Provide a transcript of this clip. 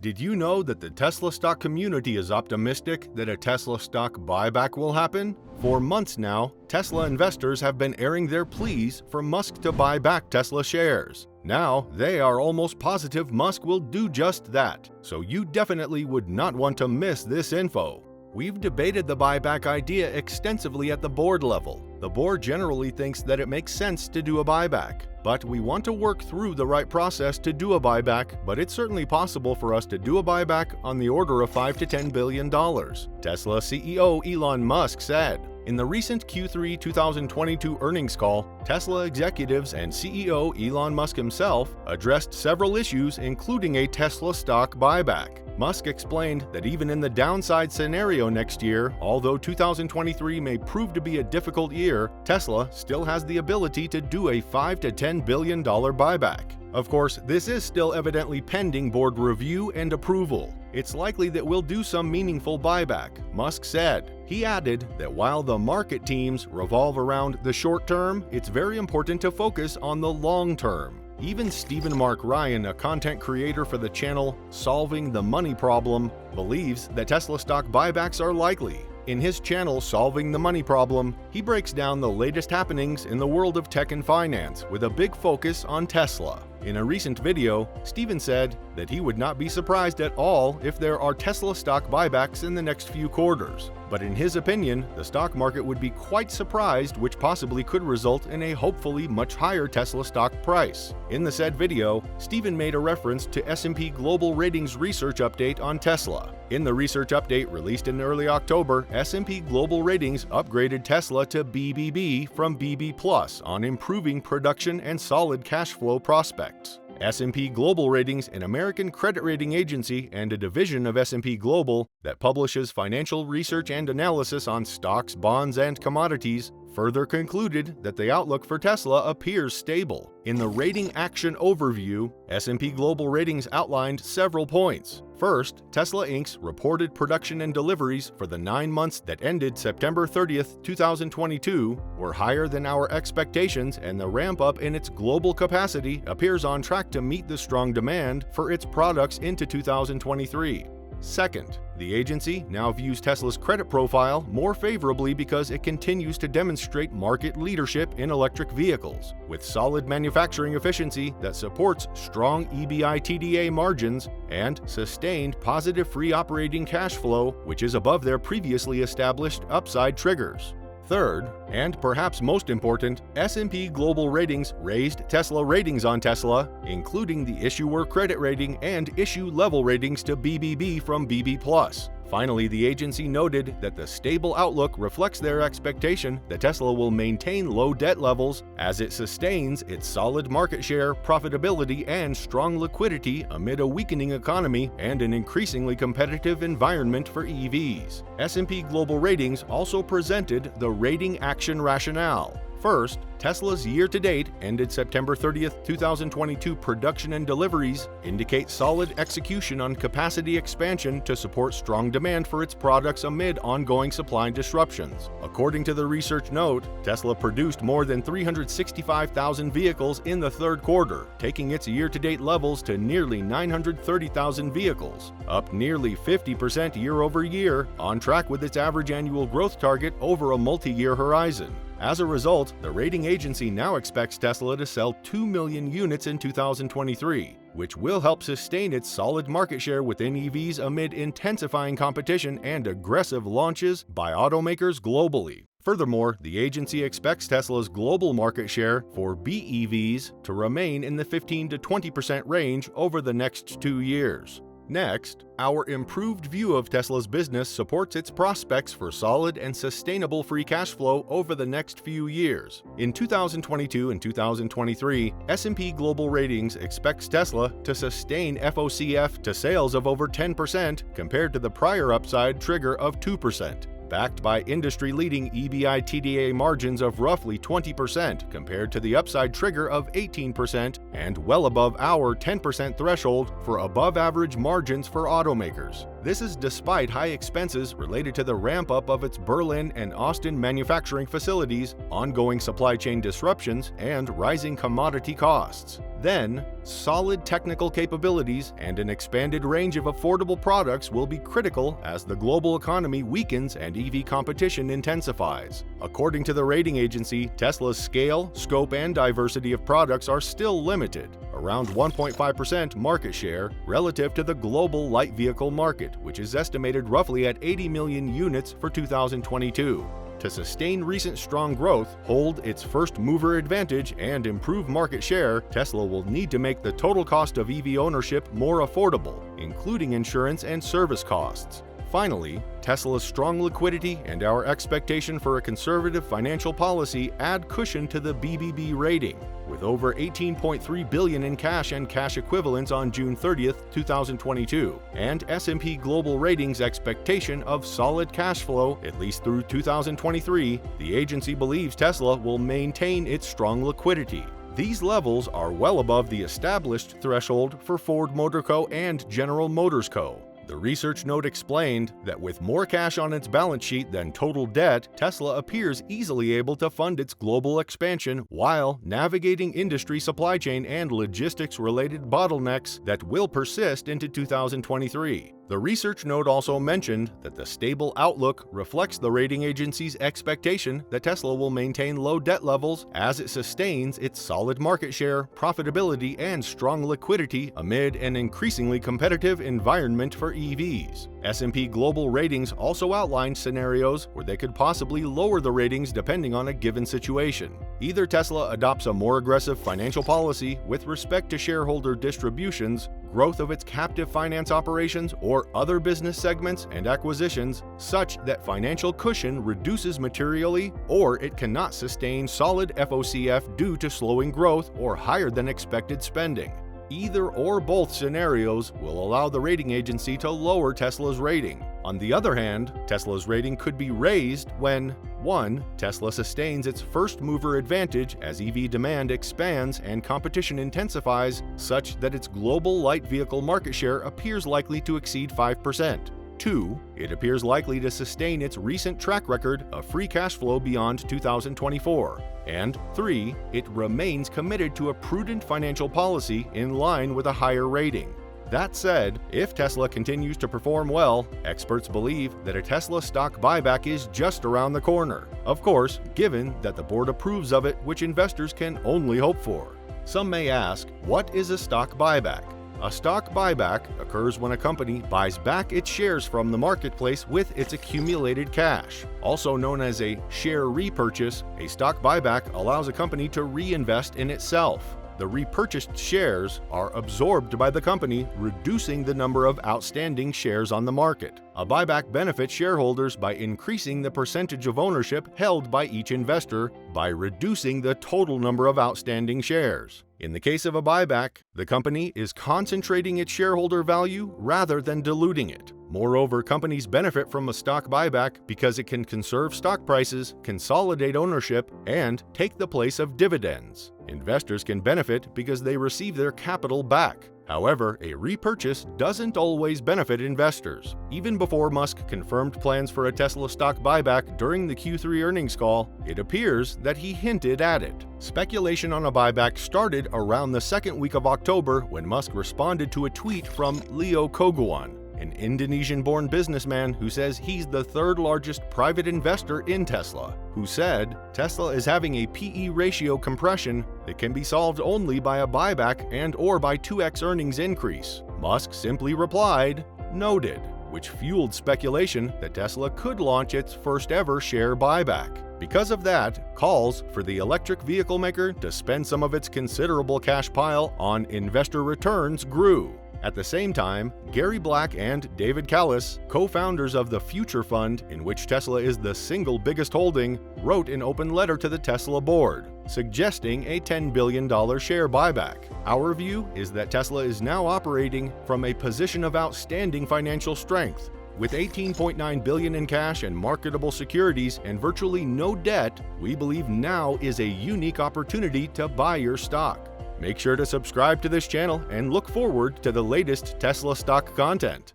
Did you know that the Tesla stock community is optimistic that a Tesla stock buyback will happen? For months now, Tesla investors have been airing their pleas for Musk to buy back Tesla shares. Now, they are almost positive Musk will do just that, so you definitely would not want to miss this info. We've debated the buyback idea extensively at the board level. The board generally thinks that it makes sense to do a buyback, but we want to work through the right process to do a buyback, but it's certainly possible for us to do a buyback on the order of $5 to $10 billion, Tesla CEO Elon Musk said. In the recent Q3 2022 earnings call, Tesla executives and CEO Elon Musk himself addressed several issues, including a Tesla stock buyback. Musk explained that even in the downside scenario next year, although 2023 may prove to be a difficult year, Tesla still has the ability to do a $5 to $10 billion buyback. Of course, this is still evidently pending board review and approval. It's likely that we'll do some meaningful buyback, Musk said. He added that while the market teams revolve around the short term, it's very important to focus on the long term. Even Stephen Mark Ryan, a content creator for the channel Solving the Money Problem, believes that Tesla stock buybacks are likely. In his channel Solving the Money Problem, he breaks down the latest happenings in the world of tech and finance with a big focus on Tesla. In a recent video, Stephen said that he would not be surprised at all if there are Tesla stock buybacks in the next few quarters. But in his opinion, the stock market would be quite surprised, which possibly could result in a hopefully much higher Tesla stock price. In the said video, Stephen made a reference to S&P Global Ratings research update on Tesla. In the research update released in early October, S&P Global Ratings upgraded Tesla to BBB from BB+ on improving production and solid cash flow prospects. S&P Global Ratings, an American credit rating agency and a division of S&P Global that publishes financial research and analysis on stocks, bonds, and commodities, further concluded that the outlook for Tesla appears stable. In the rating action overview, S&P Global Ratings outlined several points. First, Tesla Inc.'s reported production and deliveries for the 9 months that ended September 30th, 2022 were higher than our expectations, and the ramp-up in its global capacity appears on track to meet the strong demand for its products into 2023. Second, the agency now views Tesla's credit profile more favorably because it continues to demonstrate market leadership in electric vehicles, with solid manufacturing efficiency that supports strong EBITDA margins and sustained positive free operating cash flow, which is above their previously established upside triggers. Third, and perhaps most important, S&P Global Ratings raised Tesla ratings on Tesla, including the issuer credit rating and issue level ratings to BBB from BB+. Finally, the agency noted that the stable outlook reflects their expectation that Tesla will maintain low debt levels as it sustains its solid market share, profitability, and strong liquidity amid a weakening economy and an increasingly competitive environment for EVs. S&P Global Ratings also presented the rating action rationale. First, Tesla's year-to-date, ended September 30th, 2022 production and deliveries indicate solid execution on capacity expansion to support strong demand for its products amid ongoing supply disruptions. According to the research note, Tesla produced more than 365,000 vehicles in the third quarter, taking its year-to-date levels to nearly 930,000 vehicles, up nearly 50% year-over-year, on track with its average annual growth target over a multi-year horizon. As a result, the rating agency now expects Tesla to sell 2 million units in 2023, which will help sustain its solid market share within EVs amid intensifying competition and aggressive launches by automakers globally. Furthermore, the agency expects Tesla's global market share for BEVs to remain in the 15 to 20% range over the next 2 years. Next, our improved view of Tesla's business supports its prospects for solid and sustainable free cash flow over the next few years. In 2022 and 2023, S&P Global Ratings expects Tesla to sustain FOCF to sales of over 10% compared to the prior upside trigger of 2%. Backed by industry-leading EBITDA margins of roughly 20% compared to the upside trigger of 18% and well above our 10% threshold for above-average margins for automakers. This is despite high expenses related to the ramp-up of its Berlin and Austin manufacturing facilities, ongoing supply chain disruptions, and rising commodity costs. Then, solid technical capabilities and an expanded range of affordable products will be critical as the global economy weakens and EV competition intensifies. According to the rating agency, Tesla's scale, scope, and diversity of products are still limited, around 1.5% market share relative to the global light vehicle market, which is estimated roughly at 80 million units for 2022. To sustain recent strong growth, hold its first-mover advantage, and improve market share, Tesla will need to make the total cost of EV ownership more affordable, including insurance and service costs. Finally, Tesla's strong liquidity and our expectation for a conservative financial policy add cushion to the BBB rating. With over $18.3 billion in cash and cash equivalents on June 30, 2022, and S&P Global Ratings' expectation of solid cash flow at least through 2023, the agency believes Tesla will maintain its strong liquidity. These levels are well above the established threshold for Ford Motor Co. and General Motors Co. The research note explained that with more cash on its balance sheet than total debt, Tesla appears easily able to fund its global expansion while navigating industry supply chain and logistics-related bottlenecks that will persist into 2023. The research note also mentioned that the stable outlook reflects the rating agency's expectation that Tesla will maintain low debt levels as it sustains its solid market share, profitability, and strong liquidity amid an increasingly competitive environment for EVs. S&P Global Ratings also outlined scenarios where they could possibly lower the ratings depending on a given situation. Either Tesla adopts a more aggressive financial policy with respect to shareholder distributions, growth of its captive finance operations, or other business segments and acquisitions such that financial cushion reduces materially, or it cannot sustain solid FOCF due to slowing growth or higher than expected spending. Either or both scenarios will allow the rating agency to lower Tesla's rating. On the other hand, Tesla's rating could be raised when 1. Tesla sustains its first-mover advantage as EV demand expands and competition intensifies such that its global light vehicle market share appears likely to exceed 5%. 2. It appears likely to sustain its recent track record of free cash flow beyond 2024. And 3. It remains committed to a prudent financial policy in line with a higher rating. That said, if Tesla continues to perform well, experts believe that a Tesla stock buyback is just around the corner. Of course, given that the board approves of it, which investors can only hope for. Some may ask, what is a stock buyback? A stock buyback occurs when a company buys back its shares from the marketplace with its accumulated cash. Also known as a share repurchase, a stock buyback allows a company to reinvest in itself. The repurchased shares are absorbed by the company, reducing the number of outstanding shares on the market. A buyback benefits shareholders by increasing the percentage of ownership held by each investor by reducing the total number of outstanding shares. In the case of a buyback, the company is concentrating its shareholder value rather than diluting it. Moreover, companies benefit from a stock buyback because it can conserve stock prices, consolidate ownership, and take the place of dividends. Investors can benefit because they receive their capital back. However, a repurchase doesn't always benefit investors. Even before Musk confirmed plans for a Tesla stock buyback during the Q3 earnings call, it appears that he hinted at it. Speculation on a buyback started around the second week of October when Musk responded to a tweet from Leo Koguan, an Indonesian-born businessman who says he's the third largest private investor in Tesla, who said Tesla is having a PE ratio compression that can be solved only by a buyback and/or by 2x earnings increase. Musk simply replied, "Noted," which fueled speculation that Tesla could launch its first-ever share buyback. Because of that, calls for the electric vehicle maker to spend some of its considerable cash pile on investor returns grew. At the same time, Gary Black and David Callis, co-founders of the Future Fund, in which Tesla is the single biggest holding, wrote an open letter to the Tesla board, suggesting a $10 billion share buyback. Our view is that Tesla is now operating from a position of outstanding financial strength. With $18.9 billion in cash and marketable securities and virtually no debt, we believe now is a unique opportunity to buy your stock. Make sure to subscribe to this channel and look forward to the latest Tesla stock content.